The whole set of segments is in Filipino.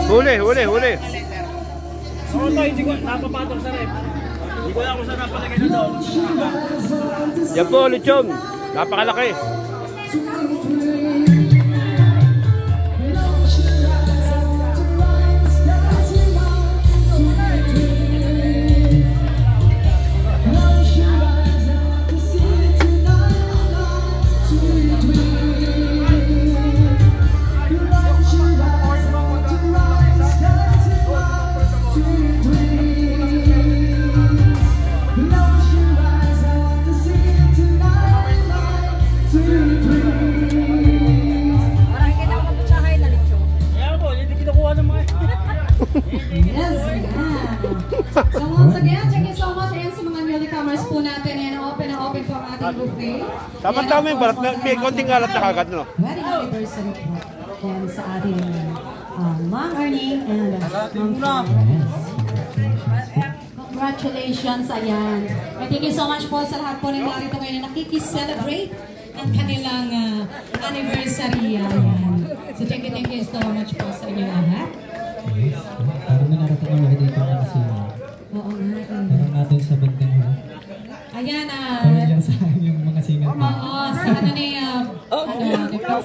Huli, huli, huli. Oo, ito, hindi ko napapatong sa rep. Hindi ko alam kung saan napalagay na doon. Yan po, lechon. Napakalaki. Yes, so once again, thank you so much ayan sa mga newcomers po natin. Yan, open na open po ang ating buffet. Tama-tama yung balat na, may konting alat na kagad, no? Wedding anniversary po. Yan sa ating Ma'am Ernie and Ma'am Flores. Congratulations, ayan. And thank you so much po sa lahat po rin narito ngayon na nakikiselebrate ang kanilang anniversary. Ayan. So thank you so much po sa inyo lahat. Parang may narating ako dito na kasi. Oo nga. Parang natin sa bandang mo. Ayan, parang yan sa yung mga singat mo. oo, sa ano ni,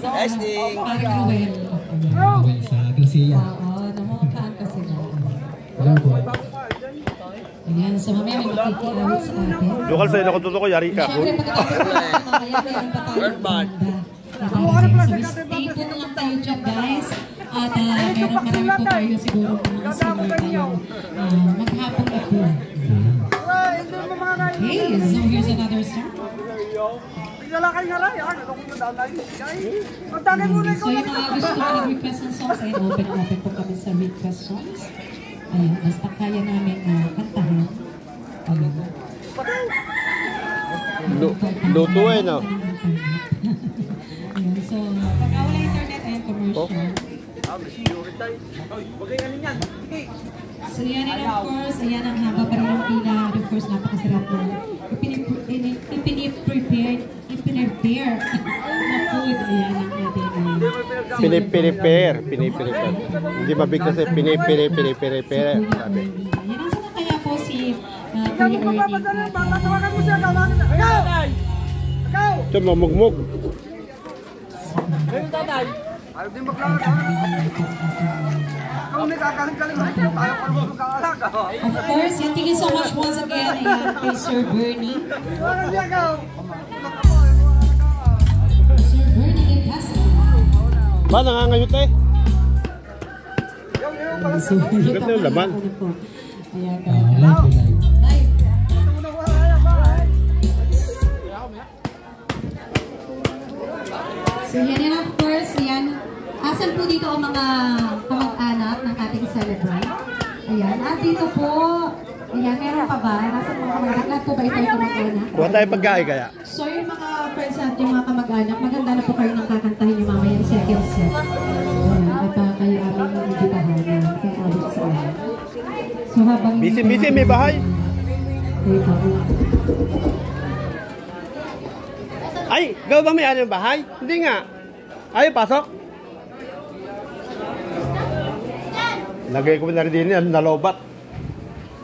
Testing. parang Ruel. Ruel sa Garcia. Oo, namukhaan ka sila. Hello po. Ayan, so mamaya may makikiawit sa atin. Lokal sa'yo na kung totoo ko, yari ka. Siyempre, pagkatapos po natin mamaya, meron pa tayo banda. So stay tuned lang tayo dyan, guys. At marami po tayo siguro mga senior tayo maghapong na po. Okay, so here's another song. So yung mga gusto ko nag-request ng songs, ay open po kami sa request songs. Ayan, basta kaya namin kantahan. Luto eh, no? Ayan, so pagka wala internet, ayan, commercial. So yan, and of course, ayan ang haba pa rin ang pila. Of course, napakasarap na ipiniprepare na food. Ayan ang ating Pinipiripir. Hindi mabig kasi pinipiripir. Yan ang sana kaya po si Kuya Ernie. Ito, mamugmug. Ayaw din maglaro ka. Kung may kakaling-kaling tayo para magkakalaga. Of course, thank you so much once again kay Sir Bernie. Sir Bernie in Castle. Ba, nangangayot eh. So, Ganda yung laman. Ayan, Live. So yan, of course, yan. Asan po dito ang mga kamag-anak ng ating celebrant? Ayan, at dito po, ayan, meron pa ba? Asan mga kamag-anak? Lahat po ba ito yung kamag-anak? Kuha tayo pagkain kaya. So yung mga friends at yung mga kamag-anak, maganda na po kayo nang kakantahin yung mamaya yung second set. Ayan, at kayo aming nagitahan na kay Alex sa akin. So habang... Busy, may bahay. Ay, gawa ba may ano yung bahay? Hindi nga. Ay, pasok. Lagay ko na rin din yan, nalobat.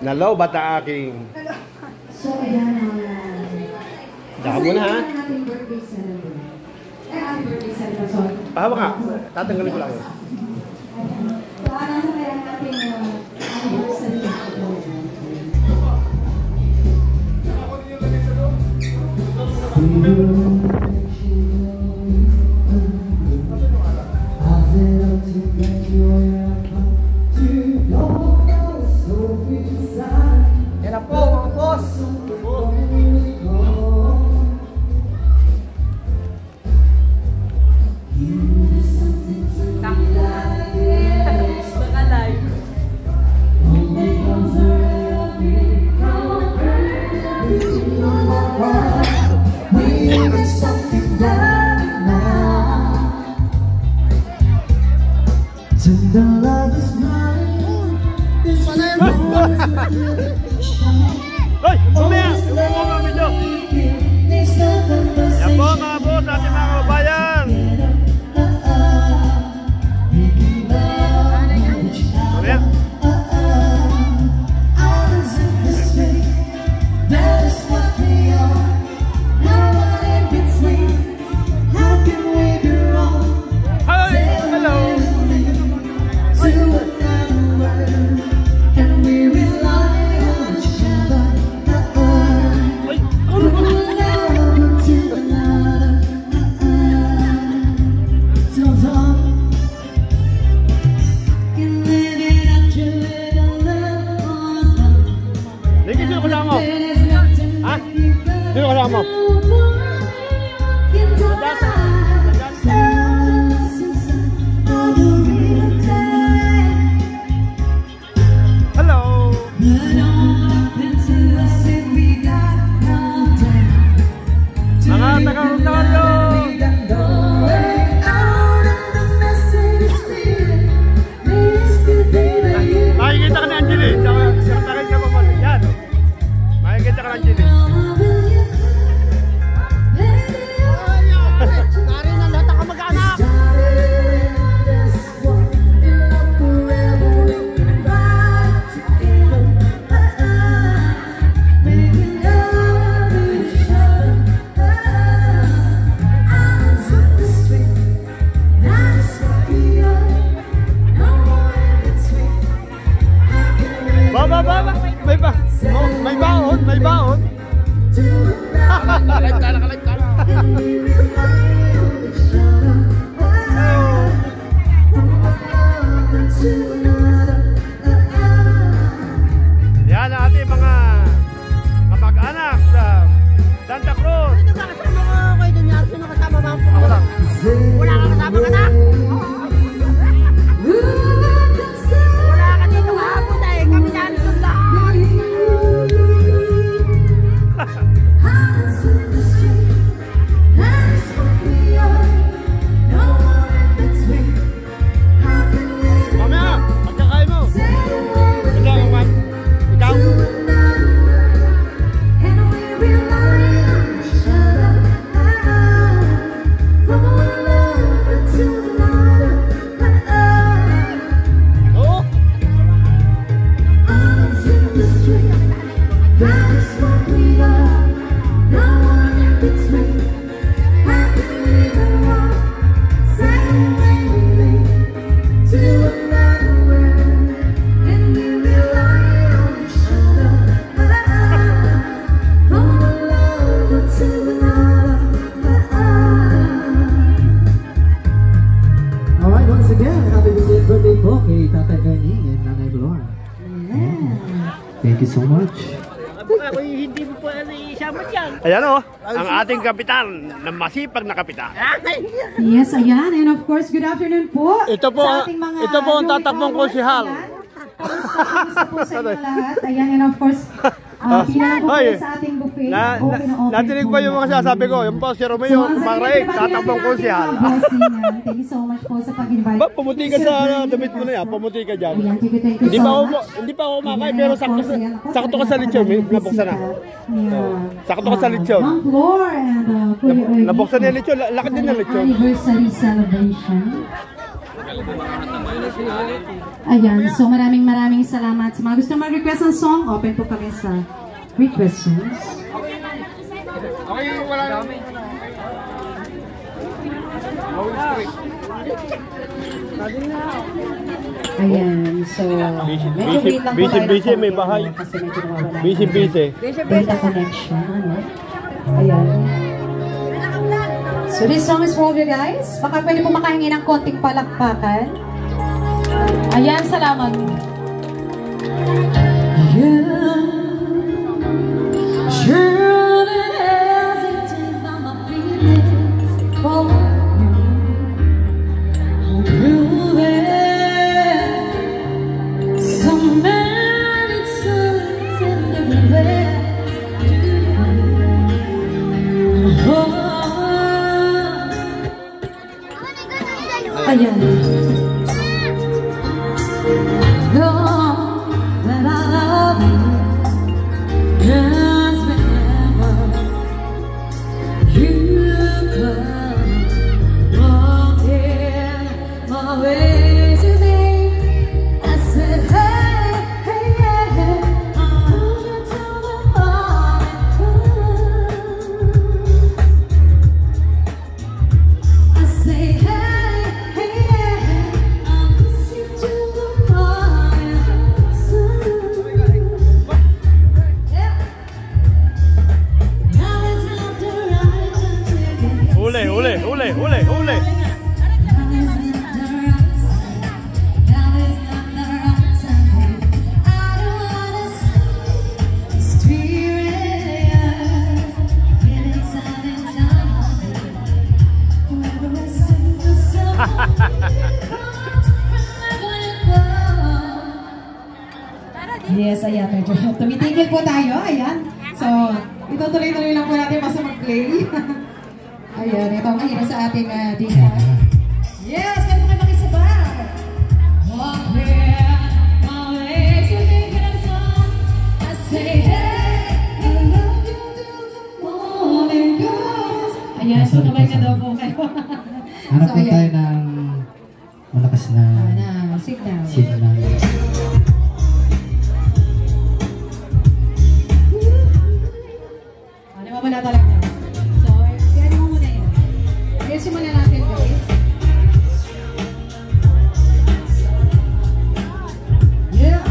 Nalobat ang aking... So, ayan. Daka mo na, ha? Happy birthday celebration. Happy birthday celebration. Pahawa ka. Tatanggalin ko lang yun. So, nasa kaya natin anniversary. Yan na po, mga boss. Hoy! Mamaya! Yung mga video! Yan po mga boss, ating mga kababayan! mo. Hello. Mga taga-Ontario. Makikita ka ni Angeli. Sakit ka pa. Yan. Makikita ka ni Angeli. Nari na lahat ang kamag-anak. Baba. May baon. Nakalive ka. Yan ang ating mga kamag-anak sa Santa Cruz. Sino ka kasama ko kay Dunyar? Sino kasama mo? Ako lang. Wala ka kasama ka na? Wala ka dito kahapon dahil kami nandun lahat. Mamaya, pagkakain mo. Ikaw, Juan. Ikaw. Oo. Alright, once again, happy belated birthday po kay Tatay Ernie and Nanay Glor. Thank you so much. Ako hindi mo pa isama dyan. Ayan o, ang ating kapitan, na masipag na kapitan. Yes, ayan. And of course, good afternoon po. Ito po, sa ating mga ito po ang tatakbong lumikha konsihal. awards. Kamusta po sa inyo lahat? Ayan, and of course, pinanong po Hoy, sa ating buffet. Na, Open na open natinig po ba yung mga yan. sinasabi ko? Yung po si Romeo, Kumaraig, tatakbong konsihal. Thank you so much po sa pag-invite. Ba, pumuti ka sa damit mo na yan, pumuti ka dyan. Ayan, thank you Hindi so pa ako, much. hindi pa ako kumakain, Ayan, pero of course, ayan, ako, sakto ka sa lechon, may nabuksan na. Yeah. Sakto ka sa lechon. Ma'am Flor and Kuya Ernie. Nabuksan na yung lechon, lakad din ng lechon. Anniversary celebration. Ayan, so maraming salamat sa mga gusto mag-request ng song. Open po kami sa request songs. Okay, wala kami. Ayan, so medyo wait lang po tayo ng busy, may konti, bahay. kasi medyo nawawala Busy. data connection, ano? Ayan. So this song is for all you guys. Baka pwede po makahingi ng konting palakpakan. Ayan, salamat. Ayan. Know that I love you. Yes, ayan. Medyo tumitigil po tayo. Ayan. So, itutuloy-tuloy lang po natin basta mag-play. Ayan, ito ang mahirap sa ating dito. Yes, kaya po kayo makisabay. Walk here, my legs are thinking of song. I say, hey, I love you till the morning comes. Ayan, so kamay ka daw po kayo. Hanap po tayo ng malakas na signal. signal. Wala talaga. So, yan mo muna yan. Yes, muna natin, guys. Yeah!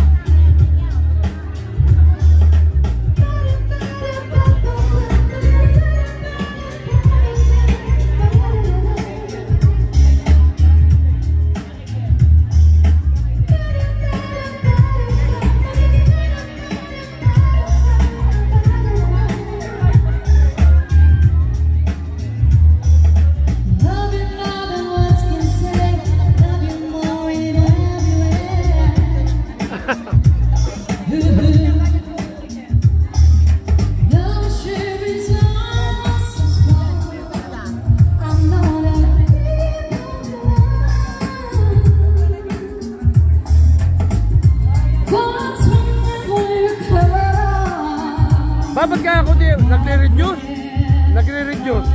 Bakit kaya ako di nagre-reduce? Nagre-reduce.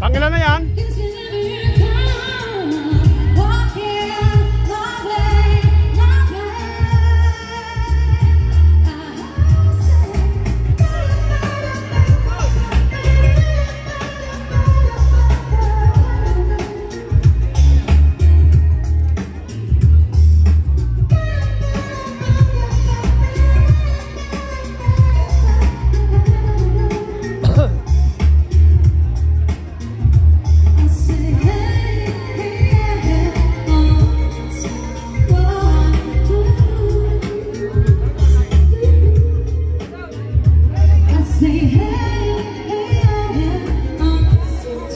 Pangilan na yan?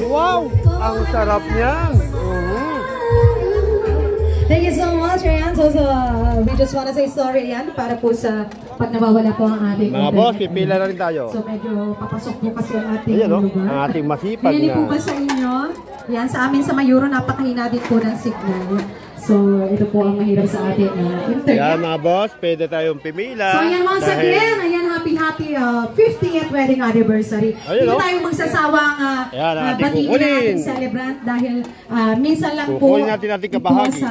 Wow! Ang sarap niyan! Thank you so much, Ayan. So, we just want to say sorry, Ayan, para po sa pag nawawala po ang ating Mga boss, pipila na rin tayo. So, medyo papasok po kasi ang ating Ayan, no? lugar. Ang ating masipag Pinili po na. ba sa inyo? Yan, sa amin sa Mayuro, napakahina din po ng signal. So, ito po ang mahirap sa ating internet. Yan mga boss, pwede tayong pimila. So, ayan once Dahil- again, ayan, happy 50th wedding anniversary. Ayun, Hindi no? tayo magsasawang Ayan, ang ating batiin kukunin. ng ating celebrant dahil minsan lang po Kukunin natin ating kabahagi. ito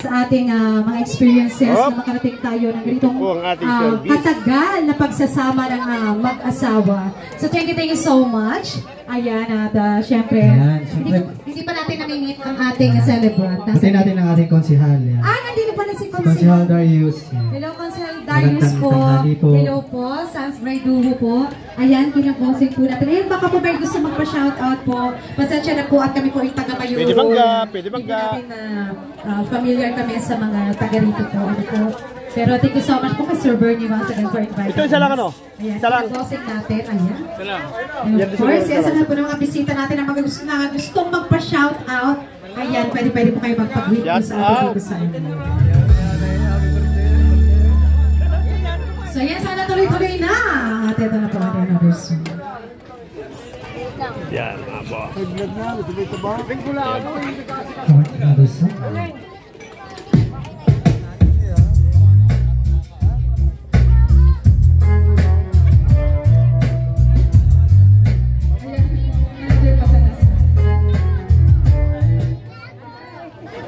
sa ating mga experiences Hop. na makarating tayo ng ganitong Ito po ang ating service. katagal na pagsasama ng mag-asawa. So, thank you so much. Ayan, at syempre, Ayan, syempre. hindi pa natin namimit ang ating celebrant. Pati natin ang ating konsihal. Yan. Nandito pala si Konsihal Darius. Yan. Hello, Consel Darius po. Tanghali po. Hello po, Sans Brayduho po. Ayan, kinaposing po natin. Ayun, baka po may gusto magpa-shoutout po. Pasensya na po at kami po yung taga-Mayuro. Pwede bangga, pwede bangga. Hindi natin familiar kami sa mga taga-rito po. Ano po. Pero thank you so much po kay Sir Bernie once again for inviting Ito, isa lang ano? Ayan, Isa lang. kinaposing natin. Ayan. Salam. And Yan, of course, isa yes, lang. ano po ng mga bisita natin na mga gustong magpa-shoutout. Ayan, pwede po kayo magpag-greet po sa ating Shout out. sa inyo. So yan, sana tuloy-tuloy na ang ating na po ating anniversary. Yan mga boss.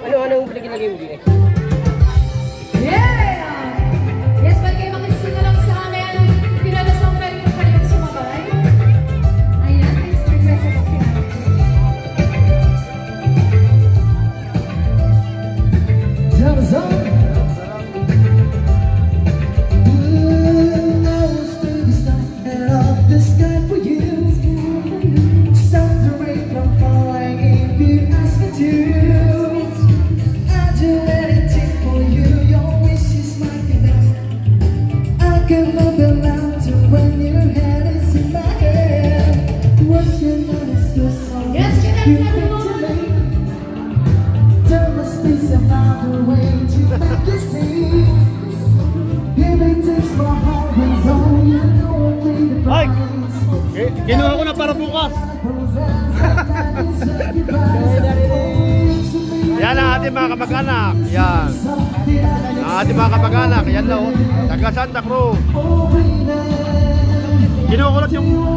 Ano-anong pinagilagay mo dito? Yeah! Yes, pag kayo makising lang sa amin, pinalasang pwede mo kayo sumabay. Ayan, next request ako sinabi. Yes, students, everyone. There must be some other way to make you see. If it takes my heart and soul, you know only the Ay! price. Kinuha ko na para bukas. Yan ang ating mga kamag-anak. Yan. Ang ating mga kamag-anak. Yan daw. Taga Santa Cruz. Kinuha ko lang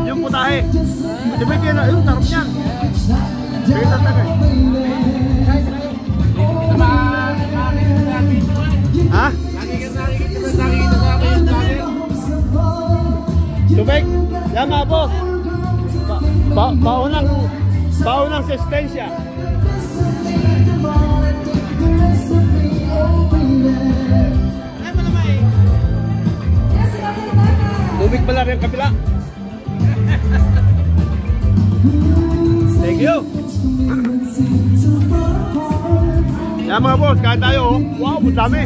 yung putahe. Di ba yung tarap niyan? Sige tatagay. Ha? Tubig? Yan mga boss. Baunang sustensya. Tubig pala rin kabila. Thank you. Yan mga boss, kain tayo. Wow, dami.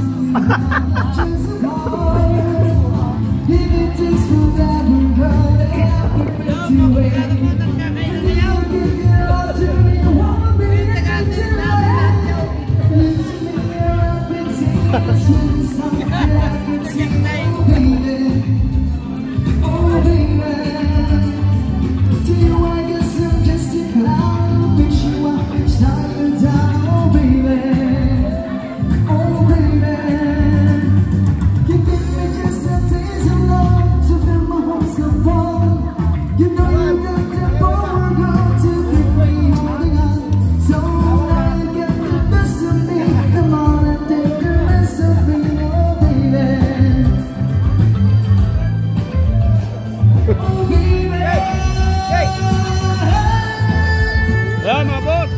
Yan mga boss.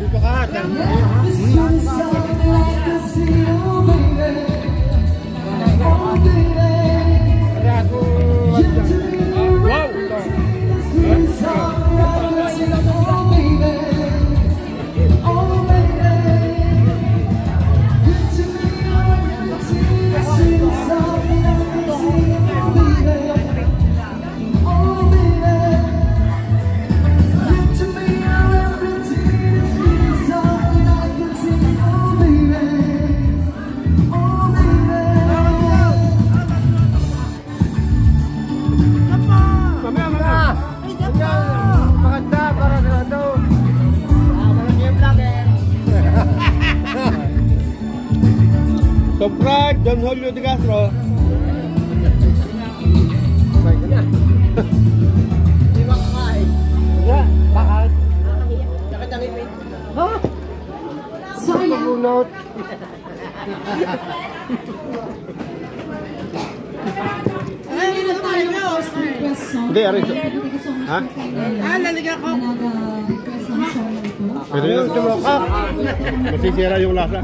Dito ka. Subscribe Don Julio de Castro. Di ba kakain? Yeah, bakit? Nakatangipin. Sayang. Bunot. Hindi na tayo request song. Hindi, aray. Ha? Laliga ko. Nag-request ng song na ito. Pero yung tumokak, masisira yung lasa.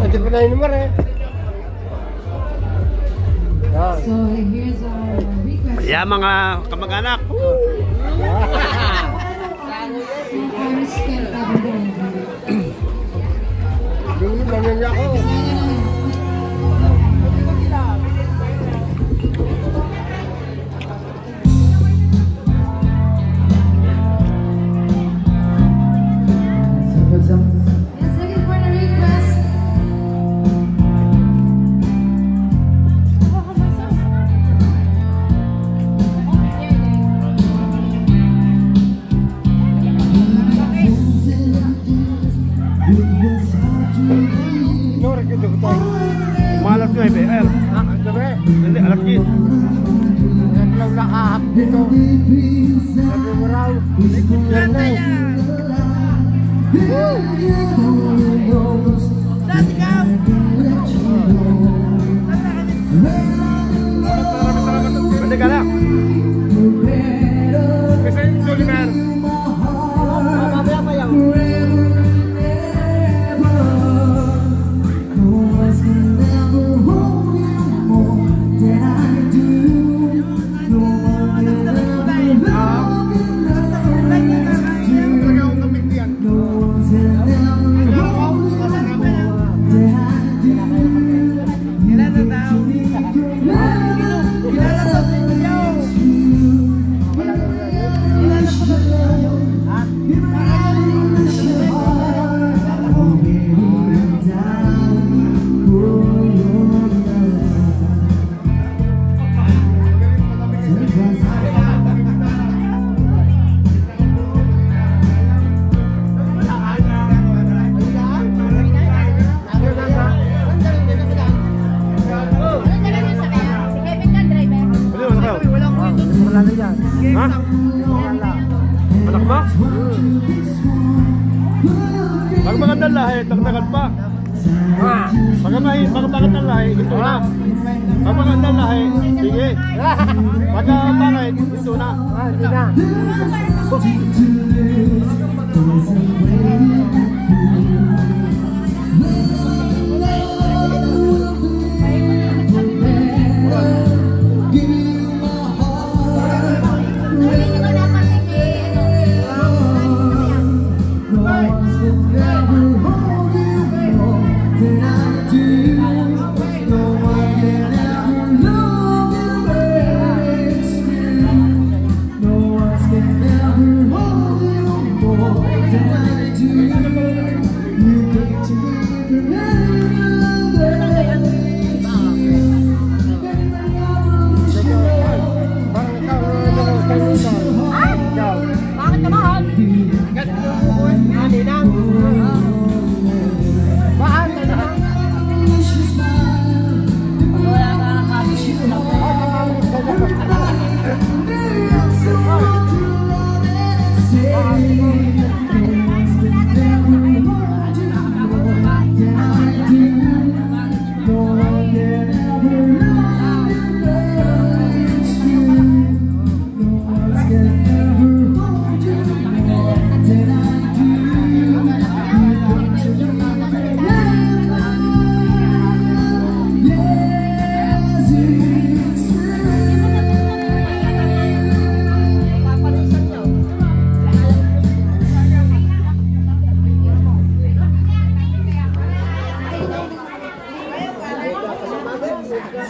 Ito pa na yung numero eh. So here's our request. Yeah, mga kamag-anak. Iris can cover. Yung nangyay ako. Yes, looking for the request. Malas nga ibe. Ay, Sabi, hindi, alam niyo. naglaw nakahap dito. Sabi mo raw, yan na. Hindi ka na. Kasi yung Solimer. Mamaya pa yan. Ha? Anak mo? Pag magandang lahi, dagdagan pa. Pag magandang lahi, ito na. Pag magandang lahi, sige. Pag pangit, ito na. Hindi na.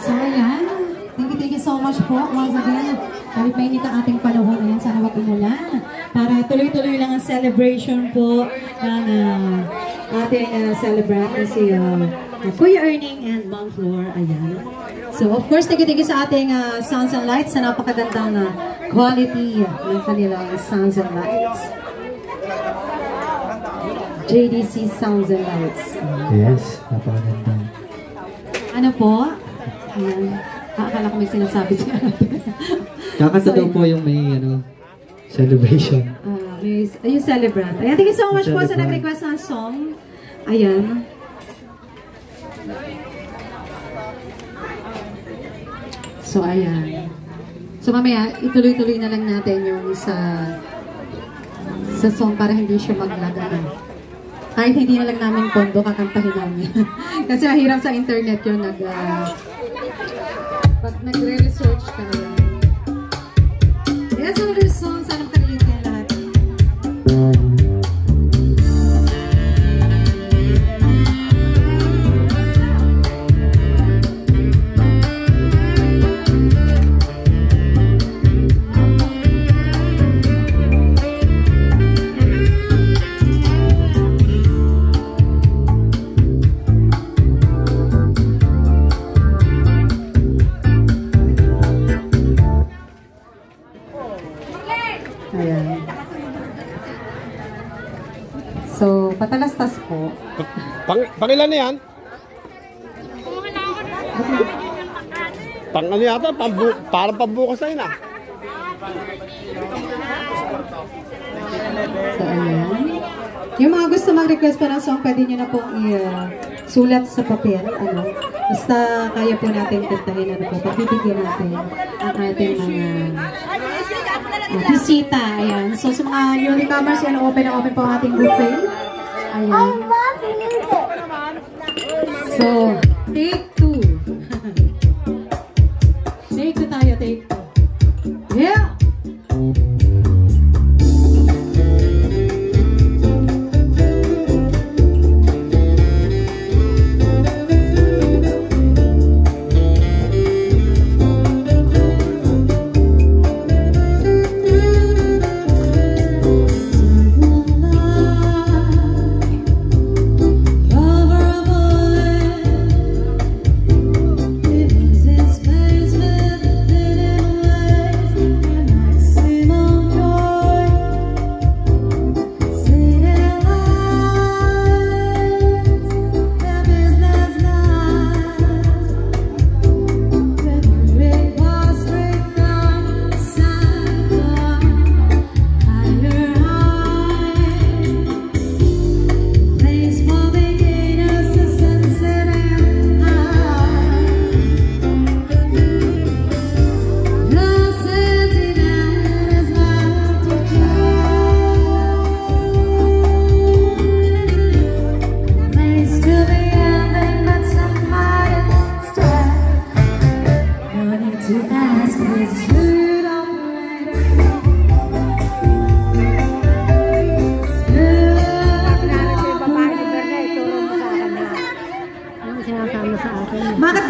So ayan, thank you so much po once again. Kahit mainit ang ating panahon, ayan, sana wag umulan. Para tuloy-tuloy lang ang celebration po ng ating celebrant na si Kuya Erning and Ma'am Flor. Ayan. So of course, thank you sa ating sounds and lights sa napakagandang quality ng kanilang sounds and lights. JDC Sounds and Lights. Yes, napakaganda. Ano po? Ayan. Akala ko may sinasabi siya. Kakanta daw po yung may celebration. Yung celebrant. Ayan, thank you so much po sa nag-request ng song. Ayan. So, ayan. So, mamaya, ituloy-tuloy na lang natin yung sa song para hindi siya maglaga. Kahit hindi na lang namin pondo, kakantahin namin. Kasi mahirap sa internet yun. Pag nagre-research ka. Yes, so there's songs. Sana makarelate kayo lahat. Ayan. So, patalastas po. Pangilan na yan? Pang ano yata? Parang pambukas na yun ah. So, ayan. Yung mga gusto mag-request pa ng song, pwede nyo na pong sulat sa papel. Basta kaya po natin kantahin. Pagpipigyan natin ang ating mga bisita. Ayan. So, sa mga newcomers, yan, open na open po ang ating buffet. Ayan. So, take 2. Take 2 tayo, take 2. Yeah!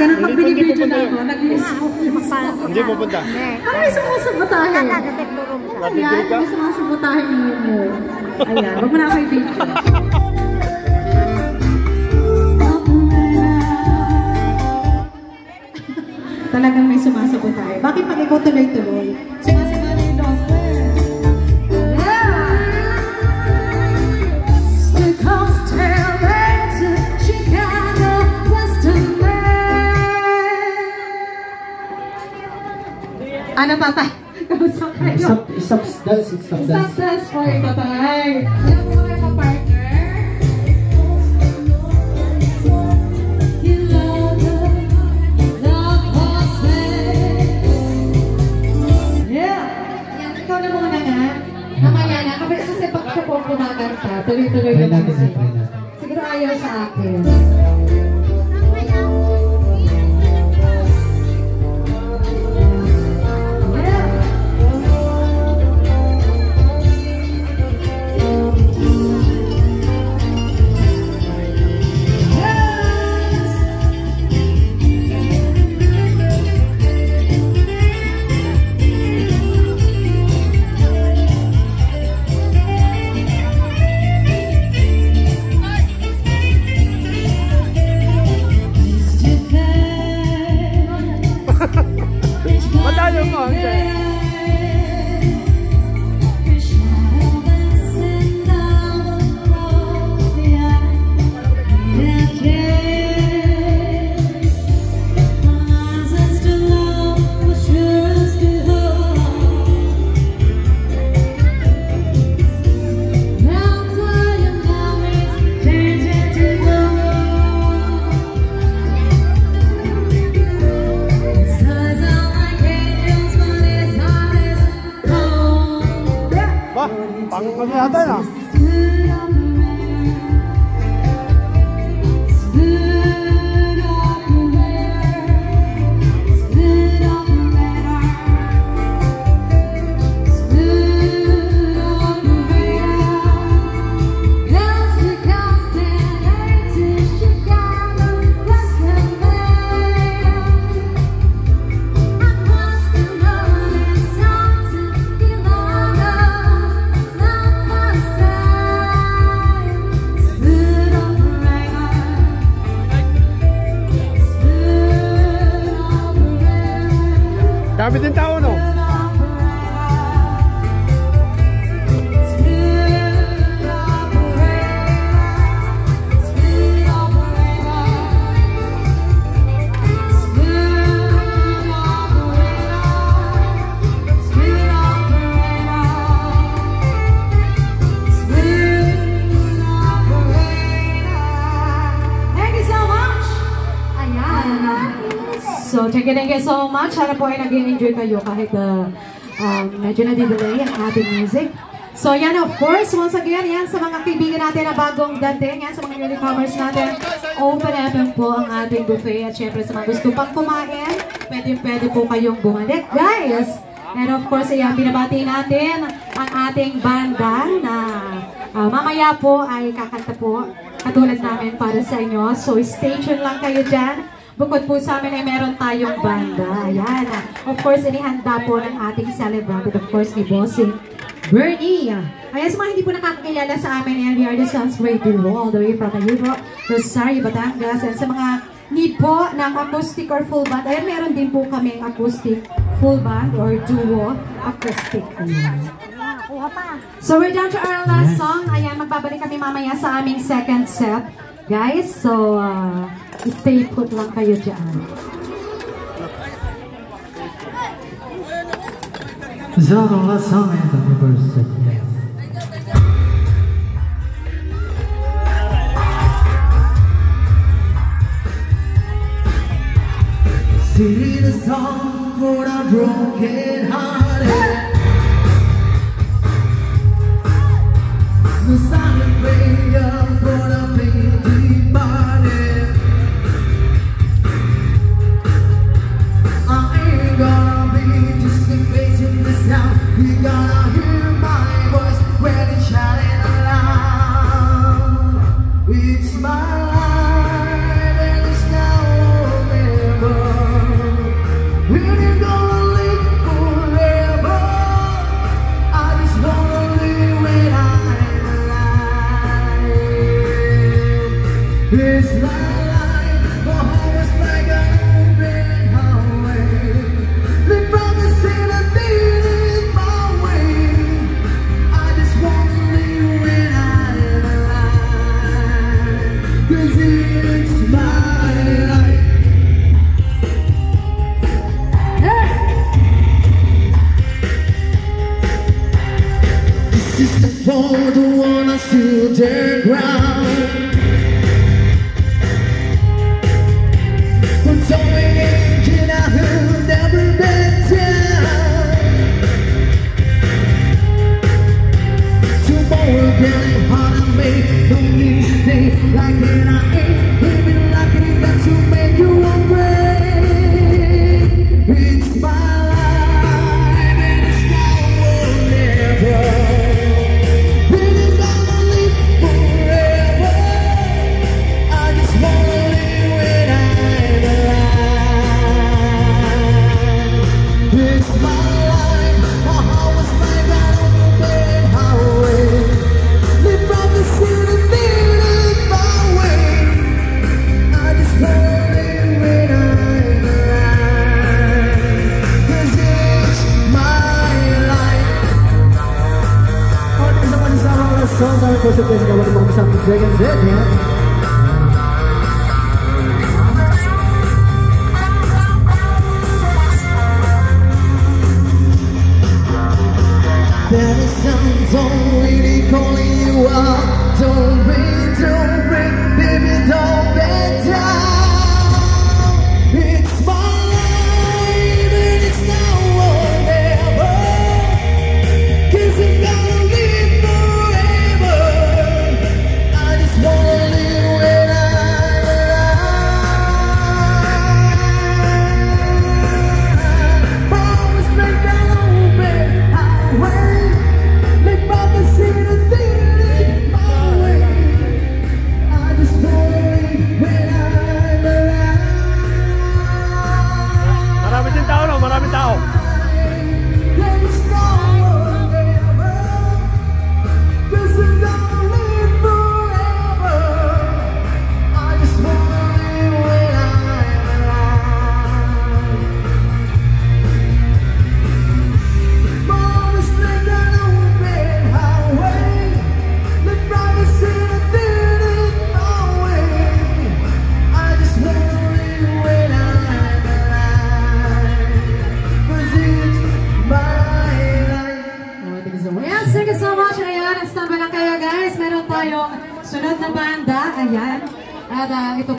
ganun pag Hindi binibidyo pupunta na yun. ako, nag-i-smoke. Hindi pupunta. Parang may sumusabotahe. Natigilig ka? May sumusabotahe mo. Ayan, wag mo na ako i-video. Talagang may sumasabotahe. Bakit pag ikaw tuloy-tuloy? Sumasabotahe yung dog. Ano, Papa? Kamusta kayo? Stop dance. Stop dance. Stop dance for you, Tatay. Alam mo kayo, partner? Yeah! Yan, ikaw na muna nga. Mamaya na. Kasi pag siya po kumakanta, tuloy-tuloy Try yung natin, music. try natin. Siguro ayaw sa akin. Malayo mo, hindi. Ba, pang kami yata na. Dami din tao, no? Thank you so much! Ayan. So, thank you so much. Sana po ay nag-enjoy kayo kahit medyo na-delay ang ating music. So, yan of course, once again, yan sa mga kaibigan natin na bagong dating, yan sa mga newcomers natin, open FM po ang ating buffet. At syempre sa mga gusto pang kumain, pwede po kayong bumalik, guys! And of course, ayan, binabati natin ang ating banda na mamaya po ay kakanta po katulad namin para sa inyo. So, stay tuned lang kayo dyan. Bukod po sa amin ay meron tayong banda. Ayan. Of course, inihanda po ng ating celebrant. Of course, ni Bossing Bernie. Ayan, sa mga hindi po nakakakilala sa amin, ayan, we are the Sons Radio all the way from Europe, Rosario, Batangas. And sa mga need po ng acoustic or full band, ayan, meron din po kaming acoustic full band or duo acoustic. Ayan. So, we're down to our last song. Ayan, magbabalik kami mamaya sa aming second set. Guys, so, stay put lang kayo dyan. Is that the last song I have ever said? Yes. Sing a song for the broken hearted. The silent prayer for the pain departed. I ain't gonna be just a face in the sound. You gotta hear my voice when it's shouting aloud. It's my life and it's now or never. It's my life, my home is like an open highway. Live from the city, lead my way. I just wanna live when I'm alive, 'cause it's my life. This is the for the one I stood their ground. Like it, I ain't even like it, got to make you afraid. It's my life and it's now or never. Really gonna live forever. I just wanna live when I'm alive. It's my life, my heart was like an open highway. Live from the city. Songs are supposed to be something seconds in, yeah. There is sounds already calling you out. Don't break, baby, don't back down. It's my life and it's now or never. 'Cause I'm gonna live forever. I just wanna live when I'm alive. Promise make an open highway. Make my city lead my way. I just wanna live when I'm alive. Maraming din tao, no? Maraming tao. And it's now or never. 'Cause I'm gonna live forever. I just wanna live when I'm alive. Promise like an open highway. Live from the city, lead my way. I just wanna live when I'm alive, 'cause it's my life. Yes, thank you so much. Ayan, stand by lang kayo guys. Meron tayong sunod na banda. Ayan. At ito